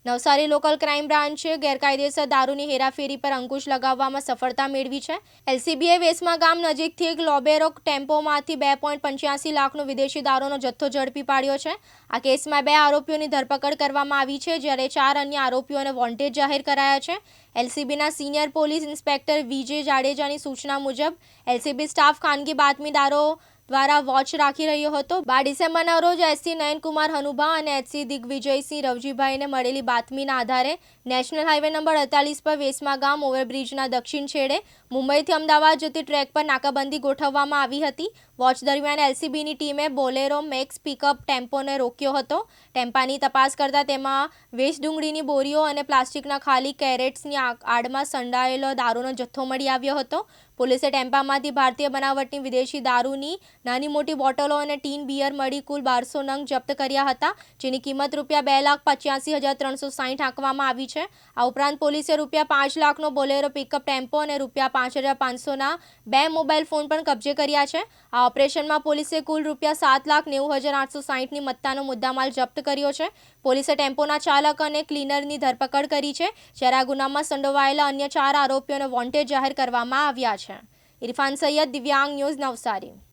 Navsari local crime બ્રાન્ચે ગેરકાયદેસર દારૂની હેરાફેરી પર અંકુશ લગાવવામાં સફળતા મેળવી છે। એલસીબીએ વેસમા ગામ નજીકથી એક લોબેરો ટેમ્પોમાંથી 2.85 લાખનો વિદેશી દારૂનો જથ્થો ઝડપી પાડ્યો છે। આ કેસમાં 2 આરોપીઓની ધરપકડ કરવામાં આવી છે, જ્યારે 4 અન્ય આરોપીઓને વોન્ટેડ જાહેર કરાયા છે। એલસીબીના સિનિયર પોલીસ ઇન્સ્પેક્ટર વિજય જાડેજાની સૂચના મુજબ એલસીબી સ્ટાફ ખાનગી બાતમીદારો દ્વારા વોચ રાખી રહ્યો હતો। 12 ડિસેમ્બરના રોજ એસસી નયનકુમાર હનુભા અને એચસી દિગ્વિજયસિંહ રવજીભાઈને મળેલી બાતમીના આધારે નેશનલ હાઈવે નંબર 48 પર વેસમા ગામ ઓવરબ્રિજના દક્ષિણ છેડે મુંબઈથી અમદાવાદ જતી ટ્રેક પર નાકાબંધી ગોઠવવામાં આવી હતી। વોચ દરમિયાન એલસીબીની ટીમે બોલેરો મેક્સ પિકઅપ ટેમ્પોને રોક્યો હતો। ટેમ્પાની તપાસ કરતા તેમાં વેચ ડુંગળીની બોરીઓ અને પ્લાસ્ટિકના ખાલી કેરેટ્સની આડમાં સંડાયેલો દારૂનો જથ્થો મળી આવ્યો હતો। પોલીસે ટેમ્પામાંથી ભારતીય બનાવટની વિદેશી દારૂની નાની મોટી બોટલો અને ટીન બિયર મળી કુલ 1200 નંગ જપ્ત કર્યા હતા, જેની કિંમત ₹2,85,360 આંકવામાં આવી છે। આ ઉપરાંત પોલીસે ₹5 લાખનો બોલેરો પિકઅપ ટેમ્પો અને ₹5,500ના 2 મોબાઈલ ફોન પણ કબજે કર્યા છે। આ ઓપરેશનમાં પોલીસે કુલ ₹7,90,860ની મત્તાનો મુદ્દામાલ જપ્ત કર્યો છે। પોલીસે ટેમ્પોના ચાલક અને ક્લીનરની ધરપકડ કરી છે, જ્યારે આ ગુનામાં સંડોવાયેલા અન્ય 4 આરોપીઓને વોન્ટેડ જાહેર કરવામાં આવ્યા છે। ઇરફાન સૈયદ, દિવ્યાંગ ન્યૂઝ, નવસારી।